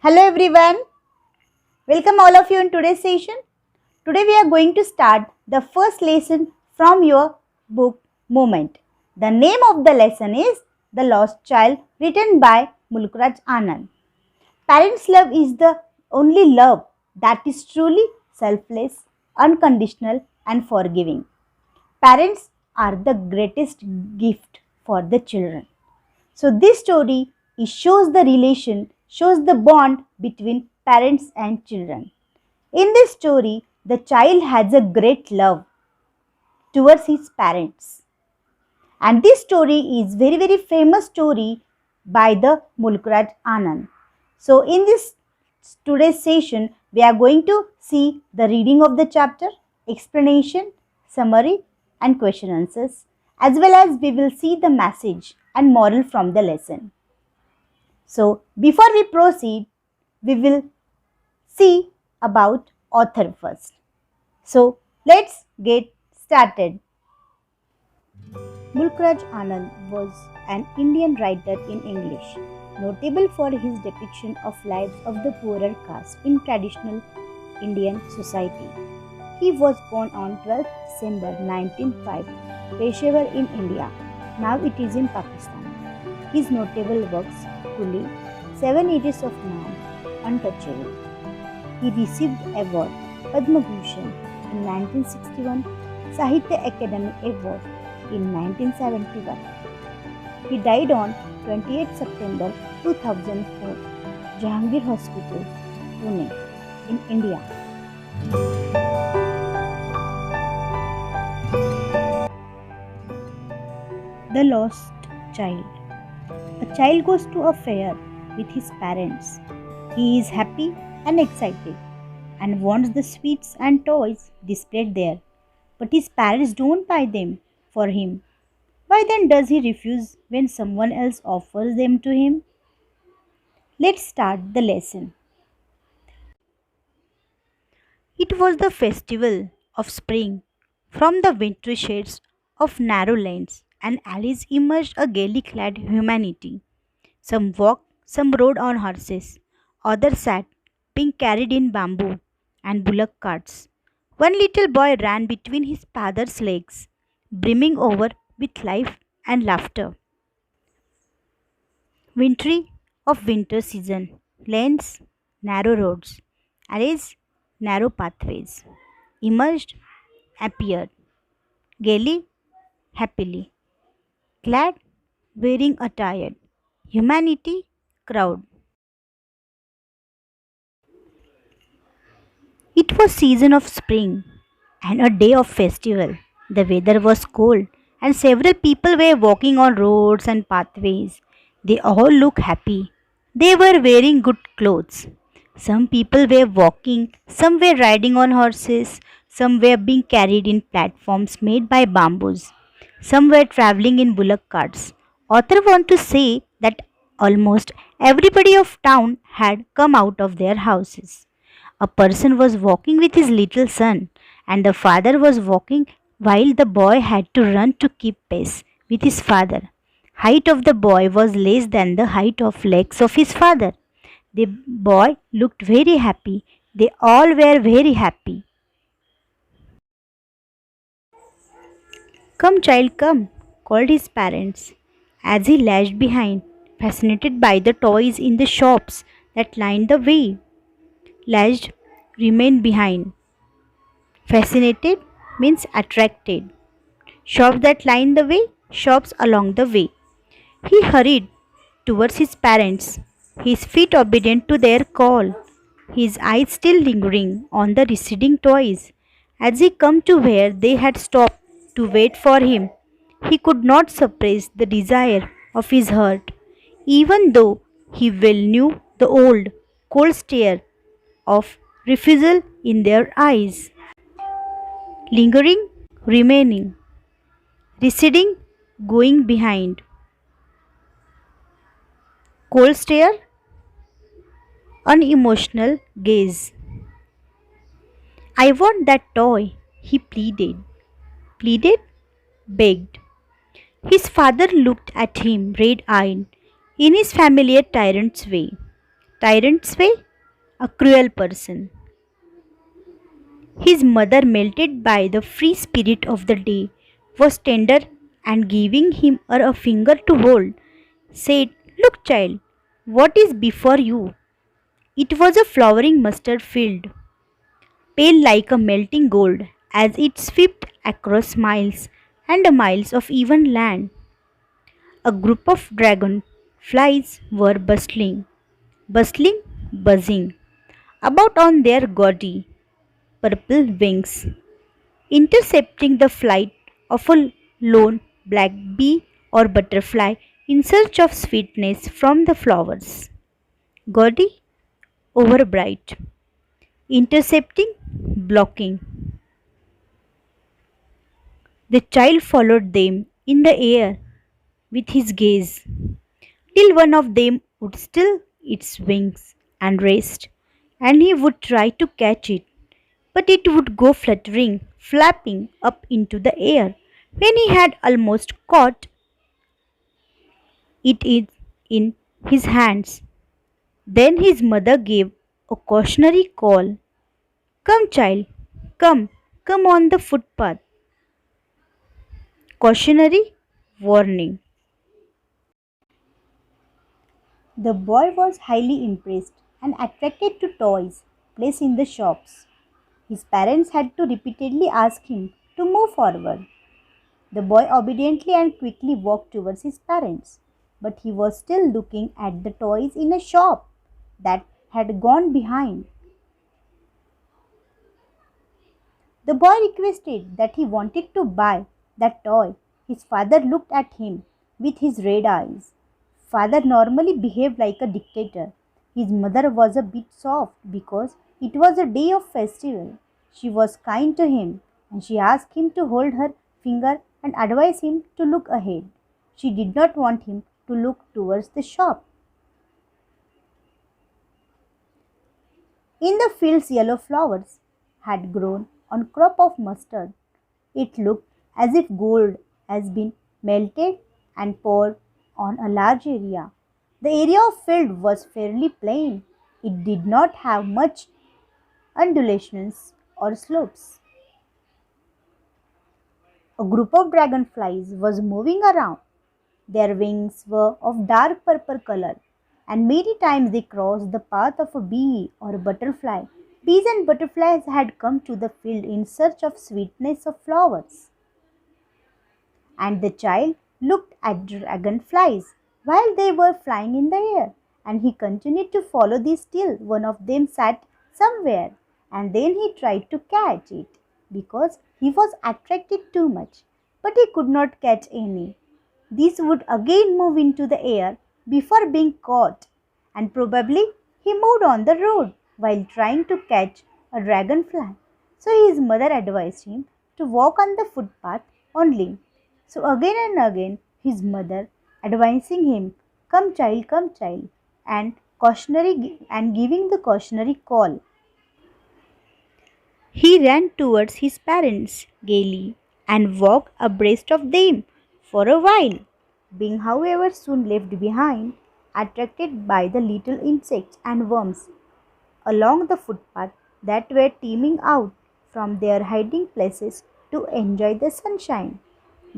Hello everyone, welcome all of you in today's session. Today we are going to start the first lesson from your book Moment. The name of the lesson is The Lost Child, written by Mulkraj Anand. Parents' love is the only love that is truly selfless, unconditional and forgiving. Parents are the greatest gift for the children. So this story shows the relation, shows the bond between parents and children. In this story, the child has a great love towards his parents. And this story is very famous story by the Mulkraj Anand. So in this today's session, we are going to see the reading of the chapter, explanation, summary and question answers, as well as we will see the message and moral from the lesson. So before we proceed, we will see about author first. So let's get started. Mulkraj Anand was an Indian writer in English, notable for his depiction of lives of the poorer caste in traditional Indian society. He was born on 12th December 1905, Peshawar in India. Now it is in Pakistan. His notable works: Coolie, 7 Ages of Man, Untouchable. He received award Padma Bhushan in 1961, Sahitya Academy Award in 1971. He died on 28 September 2004, Jahangir Hospital, Pune, in India. The Lost Child. A child goes to a fair with his parents. He is happy and excited and wants the sweets and toys displayed there. But his parents don't buy them for him. Why then does he refuse when someone else offers them to him? Let's start the lesson. It was the festival of spring. From the wintry shades of narrow lanes, and alleys emerged a gaily clad humanity. Some walked, some rode on horses, others sat, being carried in bamboo and bullock carts. One little boy ran between his father's legs, brimming over with life and laughter. Wintry of winter season, lanes, narrow roads, alleys, narrow pathways, emerged, appeared, gaily, happily, clad, wearing attired, humanity, crowd. It was season of spring and a day of festival. The weather was cold and several people were walking on roads and pathways. They all looked happy. They were wearing good clothes. Some people were walking, some were riding on horses, some were being carried in platforms made by bamboos. Some were traveling in bullock carts. Author want to say that almost everybody of town had come out of their houses. A person was walking with his little son, and the father was walking while the boy had to run to keep pace with his father. Height of the boy was less than the height of legs of his father. The boy looked very happy. They all were very happy. Come, child, come, called his parents, as he lashed behind, fascinated by the toys in the shops that lined the way. Lashed, remained behind. Fascinated means attracted. Shops that line the way, shops along the way. He hurried towards his parents, his feet obedient to their call, his eyes still lingering on the receding toys. As he came to where they had stopped to wait for him, he could not suppress the desire of his heart, even though he well knew the old, cold stare of refusal in their eyes. Lingering, remaining, receding, going behind. Cold stare, unemotional gaze. I want that toy, he pleaded. Pleaded, begged. His father looked at him red eyed in his familiar tyrant's way. Tyrant's way? A cruel person. His mother, melted by the free spirit of the day, was tender and giving him a finger to hold, said, "Look, child, what is before you?" It was a flowering mustard field, pale like a melting gold, as it swept across miles and miles of even land. A group of dragon flies were bustling, buzzing about on their gaudy purple wings, intercepting the flight of a lone black bee or butterfly in search of sweetness from the flowers. Gaudy, overbright, intercepting, blocking. The child followed them in the air with his gaze, till one of them would still its wings and rest, and he would try to catch it, but it would go fluttering, flapping up into the air. When he had almost caught it in his hands, then his mother gave a cautionary call. "Come, child, come, come on the footpath." Cautionary warning. The boy was highly impressed and attracted to toys placed in the shops. His parents had to repeatedly ask him to move forward. The boy obediently and quickly walked towards his parents, but he was still looking at the toys in a shop that had gone behind. The boy requested that he wanted to buy that toy. His father looked at him with his red eyes. Father normally behaved like a dictator. His mother was a bit soft because it was a day of festival. She was kind to him and she asked him to hold her finger and advise him to look ahead. She did not want him to look towards the shop. In the fields, yellow flowers had grown on crop of mustard. It looked as if gold has been melted and poured on a large area. The area of field was fairly plain. It did not have much undulations or slopes. A group of dragonflies was moving around. Their wings were of dark purple color, and many times they crossed the path of a bee or a butterfly. Bees and butterflies had come to the field in search of sweetness of flowers, and the child looked at dragonflies while they were flying in the air, and he continued to follow these till one of them sat somewhere, and then he tried to catch it because he was attracted too much, but he could not catch any. These would again move into the air before being caught, and probably he moved on the road while trying to catch a dragonfly. So his mother advised him to walk on the footpath only. So again and again his mother advising him, come child," and giving the cautionary call. He ran towards his parents gaily and walked abreast of them for a while, being however soon left behind, attracted by the little insects and worms along the footpath that were teeming out from their hiding places to enjoy the sunshine.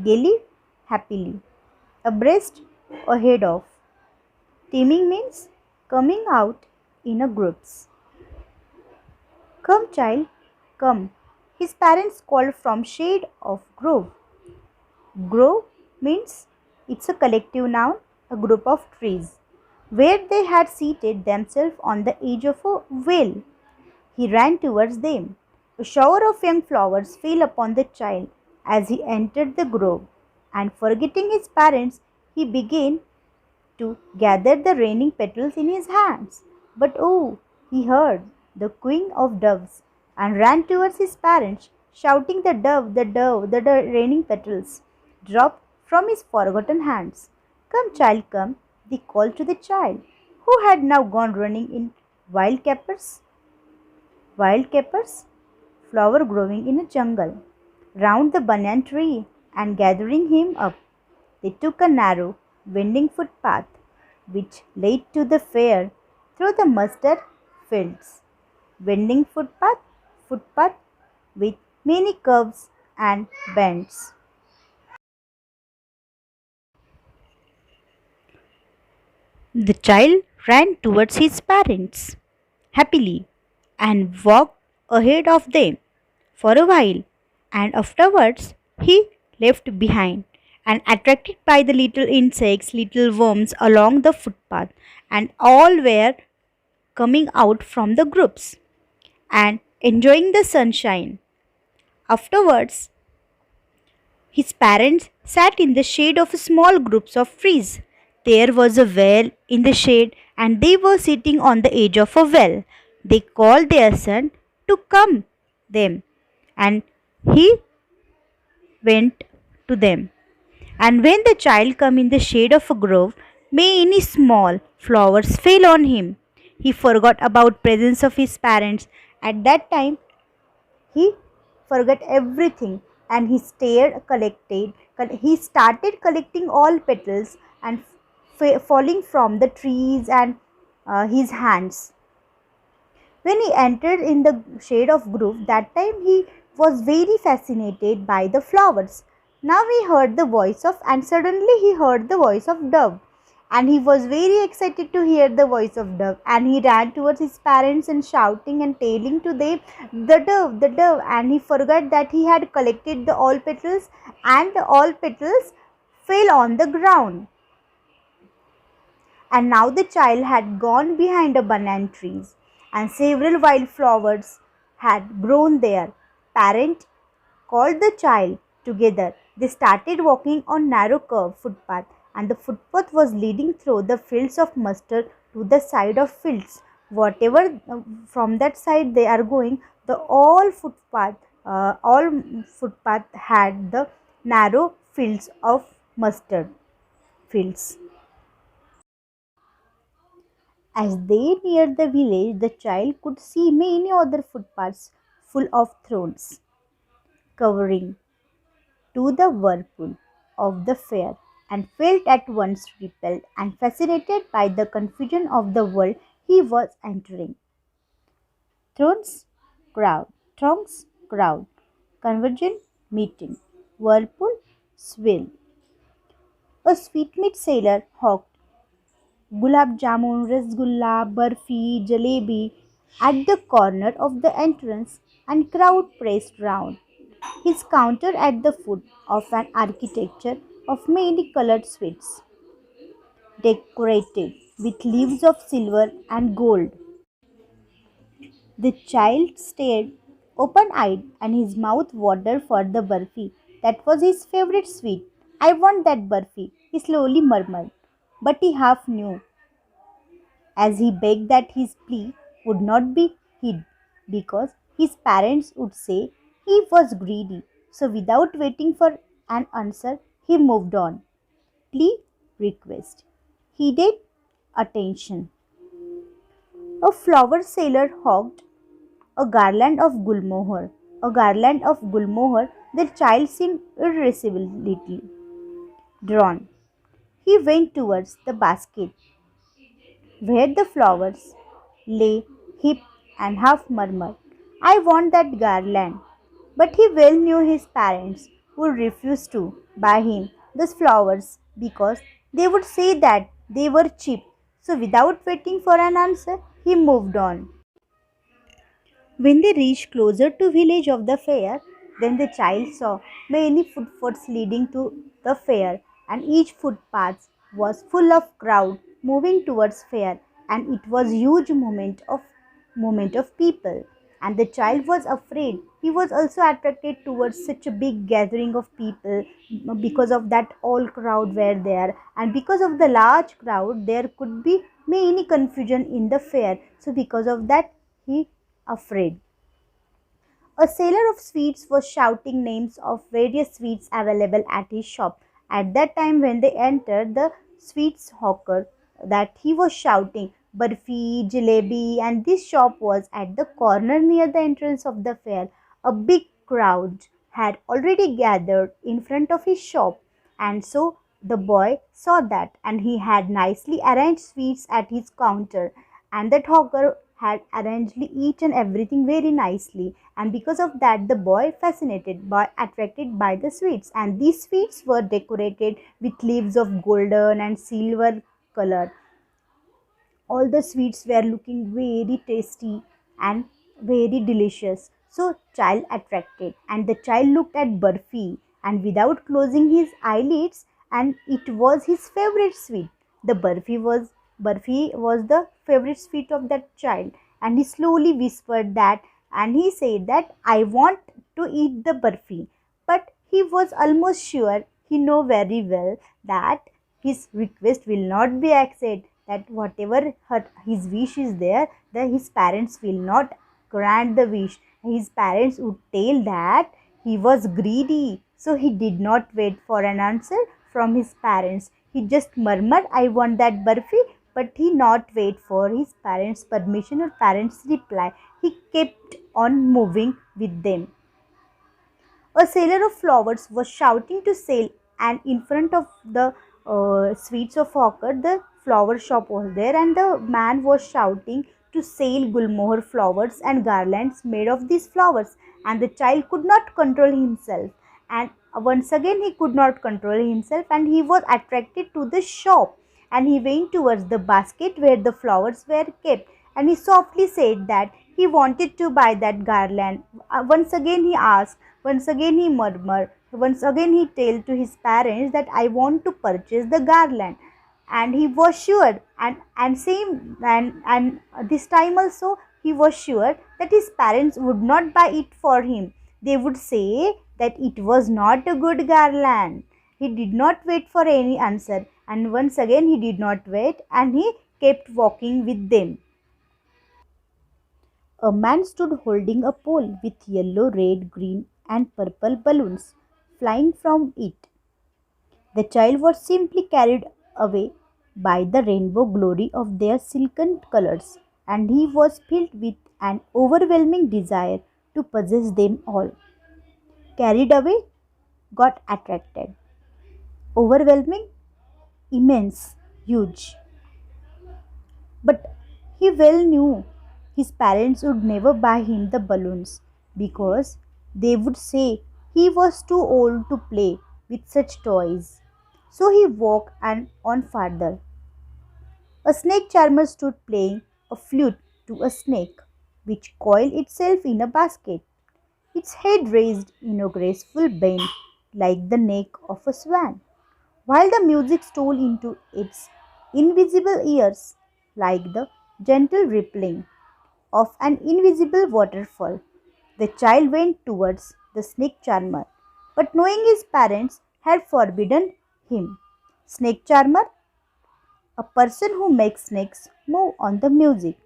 Gaily, happily, abreast, ahead of. Teeming means coming out in a groups. "Come, child, come," his parents called from shade of grove. Grove means it's a collective noun, a group of trees, where they had seated themselves on the edge of a well. He ran towards them. A shower of young flowers fell upon the child as he entered the grove, and forgetting his parents, he began to gather the raining petals in his hands. But oh, he heard the cooing of doves and ran towards his parents, shouting, "The dove, the dove, the raining petals," dropped from his forgotten hands. "Come, child, come," they called to the child, who had now gone running in wild capers. Wild capers, flower growing in a jungle, round the banyan tree, and gathering him up. They took a narrow, winding footpath which led to the fair through the mustard fields. Winding footpath with many curves and bends. The child ran towards his parents happily and walked ahead of them for a while, and afterwards he left behind and attracted by the little insects, little worms along the footpath, and all were coming out from the groups and enjoying the sunshine. Afterwards, his parents sat in the shade of small groups of trees. There was a well in the shade, and they were sitting on the edge of a well. They called their son to come them, and he went to them. And when the child came in the shade of a grove, many small flowers fell on him. He forgot about presence of his parents. At that time, he forgot everything, and he started collecting all petals and falling from the trees and his hands. When he entered in the shade of grove, that time he was very fascinated by the flowers. Now suddenly he heard the voice of dove, and he was very excited to hear the voice of dove, and he ran towards his parents and shouting and telling to them, the dove, and he forgot that he had collected the all petals, and the all petals fell on the ground. And now the child had gone behind a banana trees, and several wild flowers had grown there. Parent called the child together. They started walking on narrow curved footpath, and the footpath was leading through the fields of mustard to the side of fields. Whatever from that side they are going, the all footpath had the narrow fields of mustard fields. As they neared the village, the child could see many other footpaths full of thorns, covering to the whirlpool of the fair, and felt at once repelled and fascinated by the confusion of the world he was entering. Throngs crowd, convergent meeting, whirlpool swirl. A sweetmeat seller hawked gulab jamun, rasgulla, barfi, jalebi at the corner of the entrance, and crowd pressed round his counter at the foot of an architecture of many colored sweets, decorated with leaves of silver and gold. The child stared open eyed, and his mouth watered for the barfi. That was his favorite sweet. I want that barfi, he slowly murmured. But he half knew, as he begged, that his plea would not be heeded, because his parents would say he was greedy. So, without waiting for an answer, he moved on. Plea, request, heeded, attention. A flower seller hawked a garland of gulmohar. A garland of gulmohar. The child seemed irresistibly drawn. He went towards the basket where the flowers lay heaped, and half murmured, I want that garland. But he well knew his parents would refuse to buy him those flowers, because they would say that they were cheap. So, without waiting for an answer, he moved on. When they reached closer to village of the fair, then the child saw many footpaths leading to the fair, and each footpath was full of crowd moving towards fair, and it was huge movement of people. And the child was afraid. He was also attracted towards such a big gathering of people, because of that all crowd were there, and because of the large crowd there could be many confusion in the fair. So because of that he afraid. A seller of sweets was shouting names of various sweets available at his shop. At that time, when they entered, the sweets hawker that he was shouting barfi, jalebi, and this shop was at the corner near the entrance of the fair. A big crowd had already gathered in front of his shop, and so The boy saw that and he had nicely arranged sweets at his counter, and that hawker had arranged each and everything very nicely, and because of that the boy fascinated by attracted by the sweets, and these sweets were decorated with leaves of golden and silver color. All the sweets were looking very tasty and very delicious. So child attracted, and the child looked at Burfi and without closing his eyelids, and it was his favorite sweet. The Burfi was the favorite sweet of that child, and he slowly whispered that, and he said that I want to eat the Burfi. But he was almost sure, he know very well that his request will not be accepted, that whatever his wish is there, that his parents will not grant the wish. His parents would tell that he was greedy, so he did not wait for an answer from his parents. He just murmured, I want that burfi, but he not wait for his parents permission or parents reply. He kept on moving with them. A seller of flowers was shouting to sell, and in front of the sweets of hawker, the flower shop was there, and the man was shouting to sell gulmohar flowers and garlands made of these flowers. And the child could not control himself, and once again he could not control himself, and he was attracted to the shop, and he went towards the basket where the flowers were kept, and he softly said that he wanted to buy that garland. Once again he asked, once again he murmured, once again he told to his parents that I want to purchase the garland. And he was sure, and this time also he was sure that his parents would not buy it for him. They would say that it was not a good garland. He did not wait for any answer, and once again he did not wait, and he kept walking with them. A man stood holding a pole with yellow, red, green, and purple balloons flying from it. The child was simply carried away by the rainbow glory of their silken colors, and he was filled with an overwhelming desire to possess them all. Carried away, got attracted. Overwhelming, immense, huge. But he well knew his parents would never buy him the balloons because they would say he was too old to play with such toys. So he walked on farther. A snake charmer stood playing a flute to a snake, which coiled itself in a basket, its head raised in a graceful bend like the neck of a swan, while the music stole into its invisible ears like the gentle rippling of an invisible waterfall. The child went towards the snake charmer, but knowing his parents had forbidden him. Snake charmer, a person who makes snakes move on the music,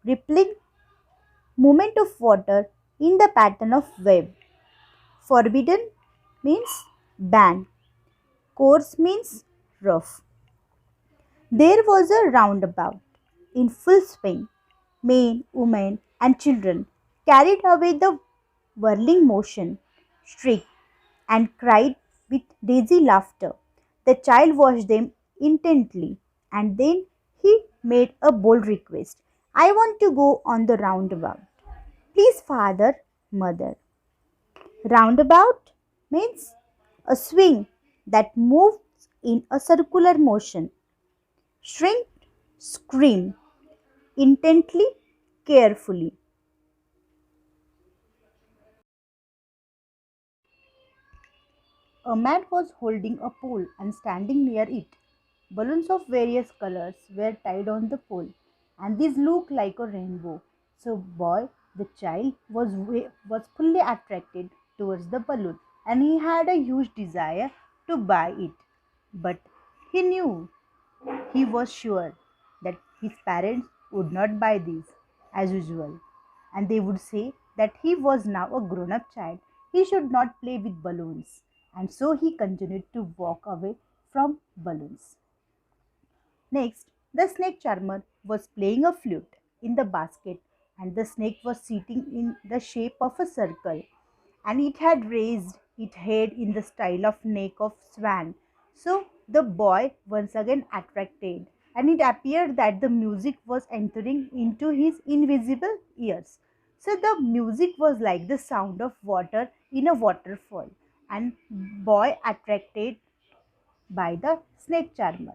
rippling movement of water in the pattern of wave. Forbidden means ban. Coarse means rough. There was a roundabout in full swing. Men, women, and children carried away the whirling motion, shrieked, and cried with dizzy laughter. The child watched them intently, and then he made a bold request. I want to go on the roundabout. Please, father, mother. Roundabout means a swing that moves in a circular motion. Shrink, scream, intently, carefully. A man was holding a pole and standing near it. Balloons of various colors were tied on the pole, and these looked like a rainbow. So, boy, the child was fully attracted towards the balloon, and he had a huge desire to buy it. But he knew, he was sure that his parents would not buy these as usual, and they would say that he was now a grown up child, he should not play with balloons, and so he continued to walk away from balloons. Next, the snake charmer was playing a flute in the basket, and the snake was sitting in the shape of a circle, and it had raised its head in the style of neck of swan. So the boy once again attracted, and it appeared that the music was entering into his invisible ears. So the music was like the sound of water in a waterfall, and boy attracted by the snake charmer.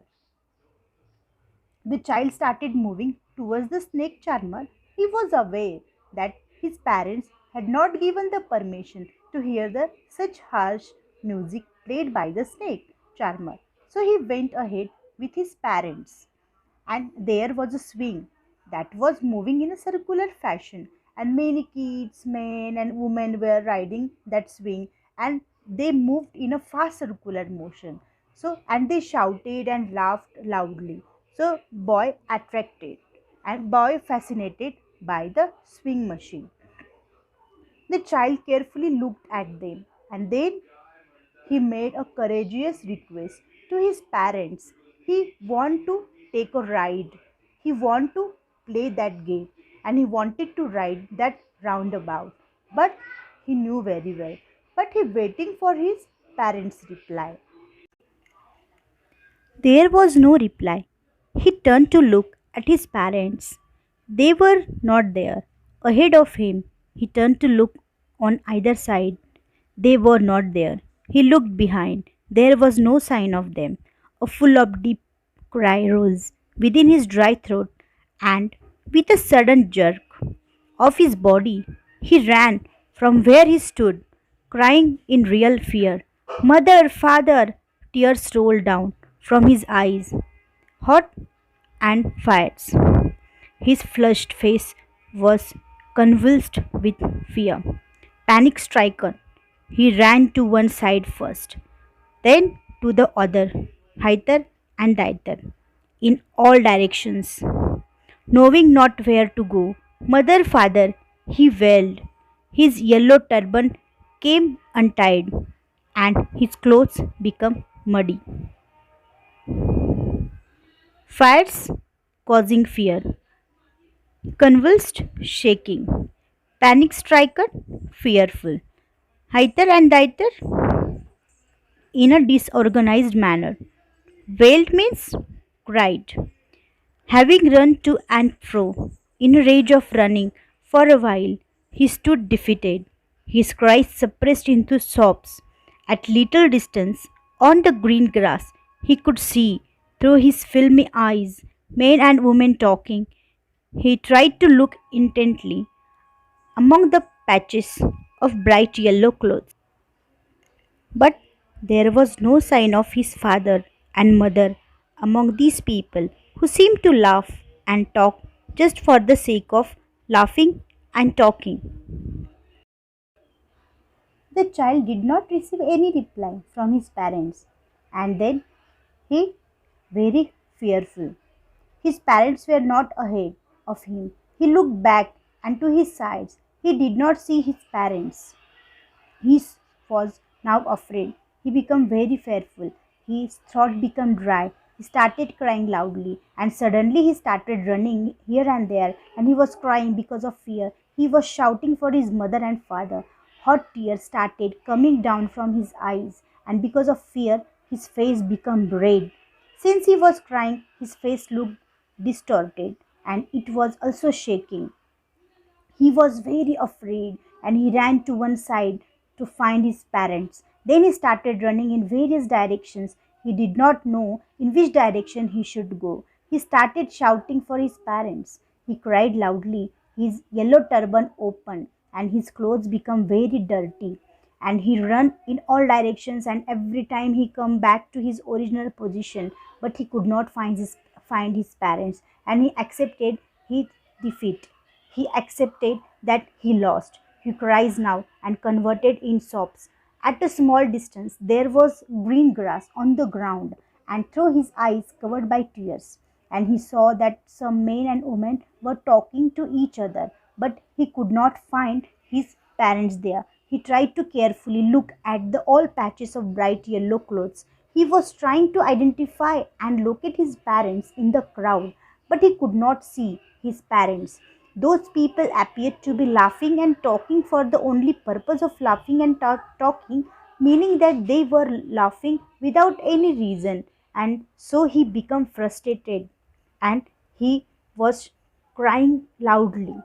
The child started moving towards the snake charmer. He was aware that his parents had not given the permission to hear the such harsh music played by the snake charmer. So he went ahead with his parents, and there was a swing that was moving in a circular fashion, and many kids, men and women were riding that swing, and they moved in a fast circular motion. So and they shouted and laughed loudly. So boy attracted and boy fascinated by the swing machine. The child carefully looked at them, and then he made a courageous request to his parents. He wanted to take a ride. He wanted to play that game, and he wanted to ride that roundabout. But he knew very well. But he waiting for his parents' reply. There was no reply. He turned to look at his parents. They were not there. Ahead of him, he turned to look on either side. They were not there. He looked behind. There was no sign of them. A full of deep cry rose within his dry throat, and with a sudden jerk of his body, he ran from where he stood, crying in real fear. Mother, father! Tears rolled down from his eyes, hot and fierce. His flushed face was convulsed with fear. Panic stricken, he ran to one side first, then to the other, hither and thither, in all directions, knowing not where to go. Mother, father, he wailed. His yellow turban came untied, and his clothes became muddy. Fires causing fear, convulsed, shaking, panic stricken, fearful, hither and thither in a disorganized manner. Wailed means cried. Having run to and fro in a rage of running for a while, he stood defeated, his cries suppressed into sobs. At little distance, on the green grass, he could see through his filmy eyes men and women talking. He tried to look intently among the patches of bright yellow clothes, but there was no sign of his father and mother among these people who seemed to laugh and talk just for the sake of laughing and talking. The child did not receive any reply from his parents, and then he very fearful. His parents were not ahead of him. He looked back and to his sides. He did not see his parents. He was now afraid. He became very fearful. His throat became dry. He started crying loudly, and suddenly he started running here and there, and he was crying because of fear. He was shouting for his mother and father. Hot tears started coming down from his eyes, and because of fear, his face became red. Since he was crying, his face looked distorted, and it was also shaking. He was very afraid, and he ran to one side to find his parents. Then he started running in various directions. He did not know in which direction he should go. He started shouting for his parents. He cried loudly. His yellow turban opened, and his clothes became very dirty. And he ran in all directions, and every time he come back to his original position, but he could not find his parents, and he accepted his defeat. He accepted that he lost. He cries now and converted in sobs. At a small distance there was green grass on the ground, and through his eyes covered by tears, and he saw that some men and women were talking to each other, but he could not find his parents there. He tried to carefully look at the all patches of bright yellow clothes. He was trying to identify and locate his parents in the crowd, but he could not see his parents. Those people appeared to be laughing and talking for the only purpose of laughing and talking, meaning that they were laughing without any reason, and so he became frustrated and he was crying loudly.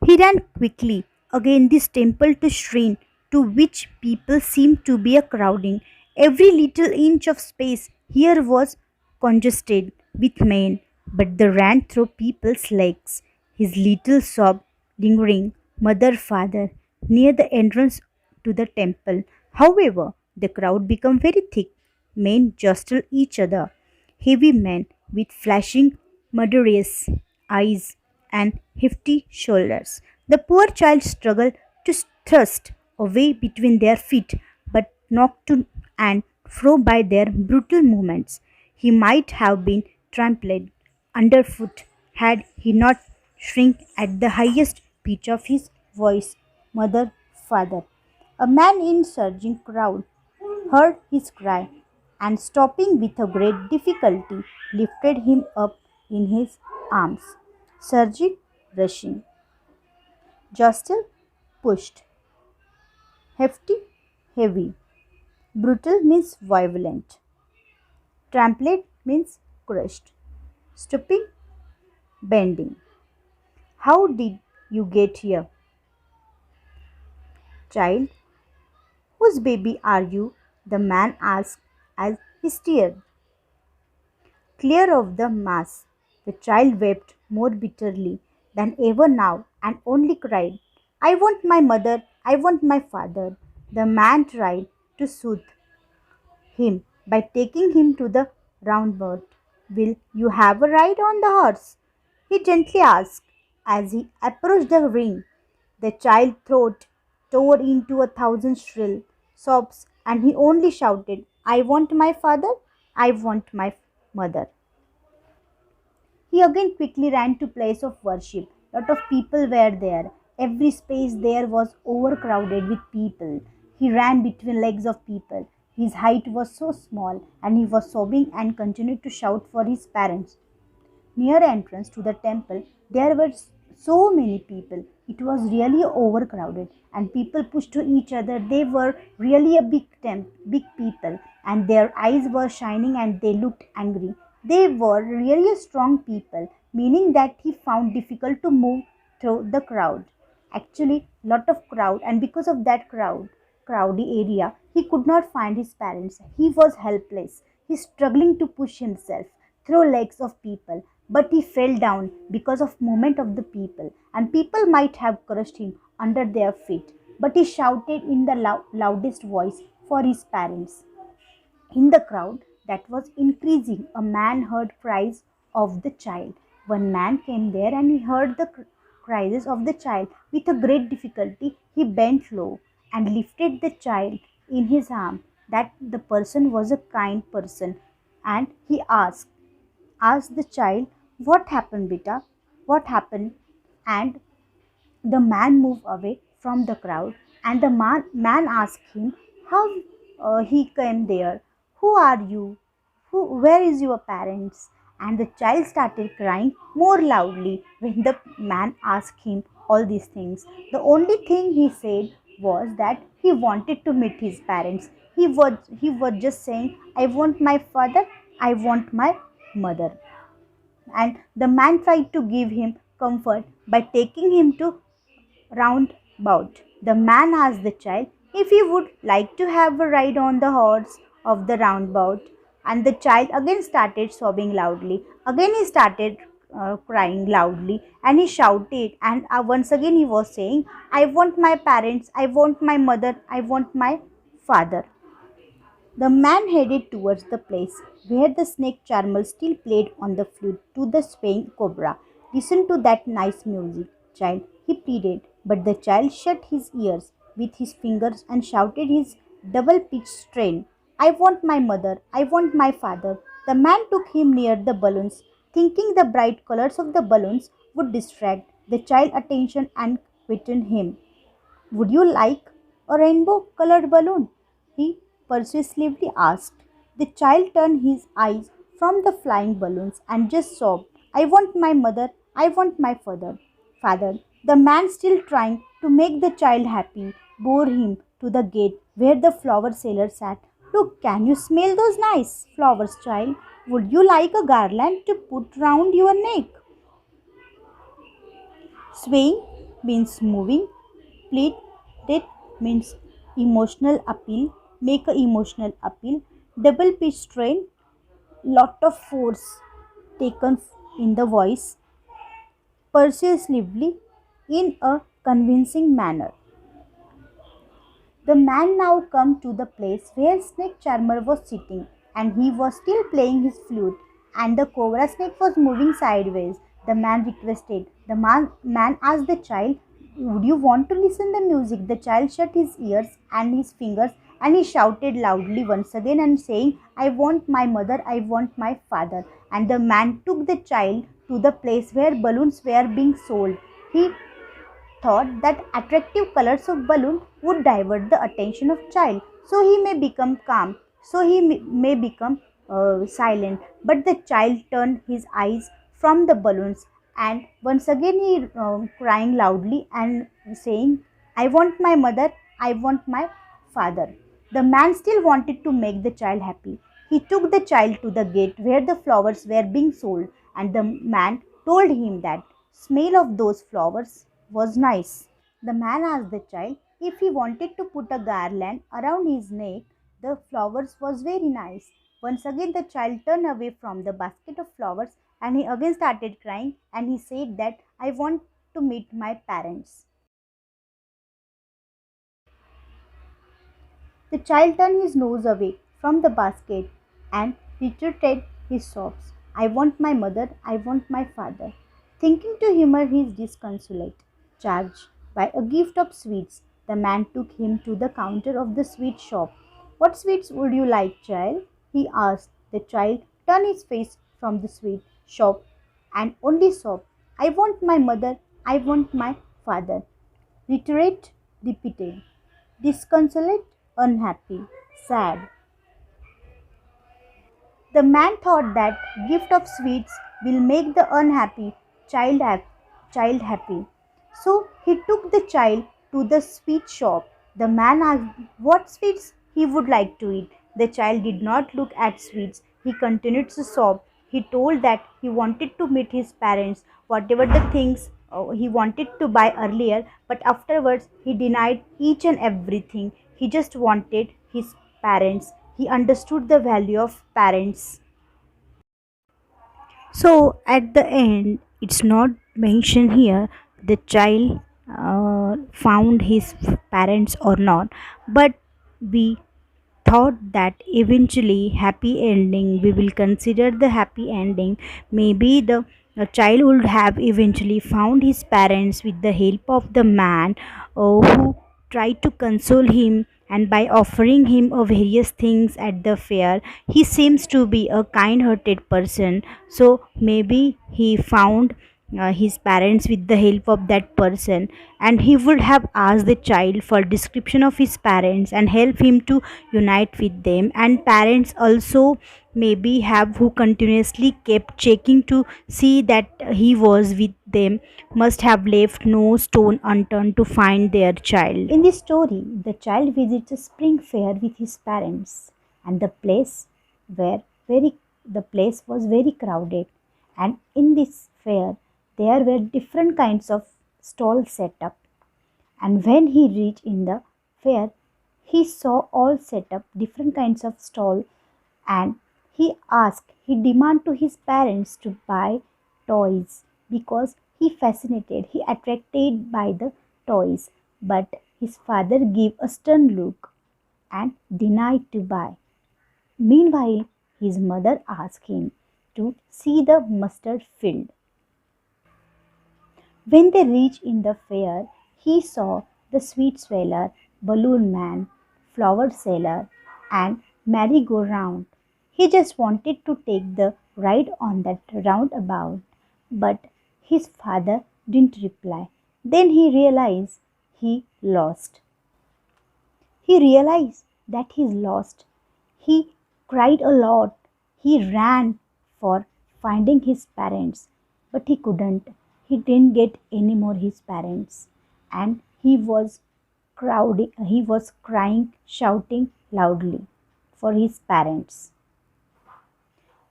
He ran quickly against this temple to shrine, to which people seemed to be a crowding. Every little inch of space here was congested with men, but they ran through people's legs. His little sob lingering, mother, father, near the entrance to the temple. However, the crowd became very thick. Men jostled each other. Heavy men with flashing, murderous eyes and hefty shoulders. The poor child struggled to thrust away between their feet, but knocked to and fro by their brutal movements. He might have been trampled underfoot had he not shrink at the highest pitch of his voice. Mother, father. A man in surging crowd heard his cry and stopping with a great difficulty lifted him up in his arms. Surging, rushing. Jostle, pushed. Hefty, heavy. Brutal means violent. Trampled means crushed. Stooping, bending. How did you get here? Child, whose baby are you? The man asked as he stared. Clear of the mass, the child wept more bitterly than ever now and only cried, I want my mother, I want my father. The man tried to soothe him by taking him to the roundabout. Will you have a ride on the horse? He gently asked. As he approached the ring, the child's throat tore into 1,000 shrill sobs, and he only shouted, I want my father, I want my mother. He again quickly ran to place of worship. Lot of people were there. Every space there was overcrowded with people. He ran between legs of people. His height was so small and he was sobbing and continued to shout for his parents. Near entrance to the temple, there were so many people. It was really overcrowded and people pushed to each other. They were really a big people and their eyes were shining and they looked angry. They were really strong people, meaning that he found difficult to move through the crowd. Actually, lot of crowd and because of that crowdy area, he could not find his parents. He was helpless. He struggling to push himself through legs of people, but he fell down because of movement of the people, and people might have crushed him under their feet. But he shouted in the loudest voice for his parents. In the crowd that was increasing, a man heard cries of the child. One man came there and he heard the cries of the child. With a great difficulty, he bent low and lifted the child in his arm. That the person was a kind person, and he asked the child, what happened, beta? What happened? And the man moved away from the crowd, and the man asked him how he came there. Who are you? Where is your parents? And the child started crying more loudly when the man asked him all these things. The only thing he said was that he wanted to meet his parents. He was just saying, I want my father, I want my mother. And the man tried to give him comfort by taking him to roundabout. The man asked the child if he would like to have a ride on the horse of the roundabout, and the child again started sobbing loudly. Again he started crying loudly and he shouted, and once again he was saying, I want my parents, I want my mother, I want my father. The man headed towards the place where the snake charmer still played on the flute to the swaying cobra. Listen to that nice music, child, he pleaded, but the child shut his ears with his fingers and shouted his double pitched strain. I want my mother, I want my father. The man took him near the balloons, thinking the bright colors of the balloons would distract the child's attention and quieten him. Would you like a rainbow colored balloon? He persuasively asked. The child turned his eyes from the flying balloons and just sobbed, I want my mother, I want my father. The man, still trying to make the child happy, bore him to the gate where the flower seller sat. Look, can you smell those nice flowers, child? Would you like a garland to put round your neck? Swaying means moving. Plead it means emotional appeal. Make a emotional appeal. Double pitch strain. Lot of force taken in the voice. Persuasively in a convincing manner. The man now come to the place where Snake Charmer was sitting, and he was still playing his flute, and the cobra snake was moving sideways. The man requested. The man asked the child, "Would you want to listen the music?" The child shut his ears and his fingers, and he shouted loudly once again and saying, "I want my mother, I want my father." And the man took the child to the place where balloons were being sold. He thought that attractive colors of balloon would divert the attention of child, so he may become calm, so he may become silent. But the child turned his eyes from the balloons, and once again he crying loudly and saying, "I want my mother, I want my father." The man still wanted to make the child happy. He took the child to the gate where the flowers were being sold, and the man told him that smell of those flowers was nice. The man asked the child if he wanted to put a garland around his neck. The flowers was very nice. Once again the child turned away from the basket of flowers, and he again started crying, and he said that, "I want to meet my parents." The child turned his nose away from the basket and retorted his sobs. "I want my mother, I want my father." Thinking to humor his disconsolate charge by a gift of sweets, the man took him to the counter of the sweet shop. "What sweets would you like, child?" he asked. The child turned his face from the sweet shop and only sobbed, "I want my mother, I want my father." Reiterate, repeated. Disconsolate, unhappy, sad. The man thought that gift of sweets will make the unhappy child happy. So he took the child to the sweet shop. The man asked what sweets he would like to eat. The child did not look at sweets. He continued to sob. He told that he wanted to meet his parents, whatever the things he wanted to buy earlier, but afterwards he denied each and everything. He just wanted his parents. He understood the value of parents. So at the end, it's not mentioned here the child found his parents or not, but we thought that eventually happy ending, we will consider the happy ending. Maybe the child would have eventually found his parents with the help of the man who tried to console him, and by offering him various things at the fair. He seems to be a kind hearted person, so maybe he found his parents with the help of that person, and he would have asked the child for description of his parents and help him to unite with them. And parents also maybe have who continuously kept checking to see that he was with them must have left no stone unturned to find their child. In this story, the child visits a spring fair with his parents, and were very the place was very crowded. And in this fair, there were different kinds of stalls set up. And when he reached in the fair, he saw all set up different kinds of stall, and he demanded to his parents to buy toys because he attracted by the toys. But his father gave a stern look and denied to buy. Meanwhile, his mother asked him to see the mustard field. When they reached in the fair, he saw the sweet seller, balloon man, flower seller, and merry-go-round. He just wanted to take the ride on that roundabout, but his father didn't reply. Then he realized he lost. He realized that he's lost. He cried a lot. He ran for finding his parents, but he couldn't. He didn't get any more his parents, and he was crying, shouting loudly. for his parents.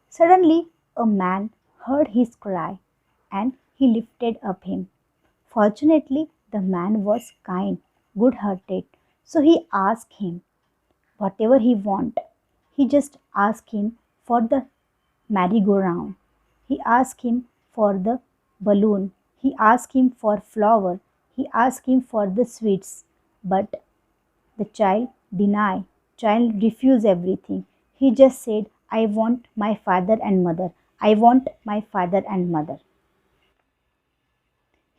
Suddenly, a man heard his cry and he lifted up him. Fortunately, the man was kind, good hearted, so he asked him whatever he want. He just asked him for the merry-go-round. He asked him for the balloon. He asked him for flower. He asked him for the sweets. But the child denied. Child refused everything. He just said, I want my father and mother. I want my father and mother.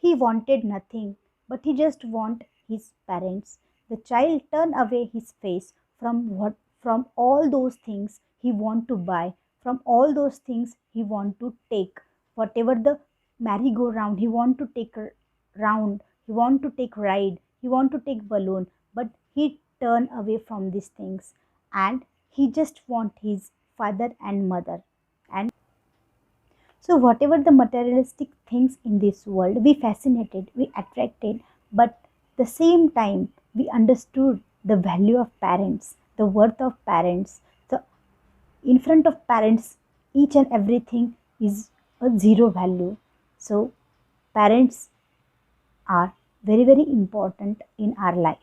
He wanted nothing, but he just want his parents. The child turned away his face from all those things he want to buy, from all those things he want to take, whatever the merry-go-round he want to take round, he want to take ride, he want to take balloon, but he turned away from these things and he just want his father and mother. And so, whatever the materialistic things in this world, we fascinated, we attracted, but the same time we understood the value of parents, the worth of parents. So, in front of parents, each and everything is a zero value. So, parents are very, very important in our life.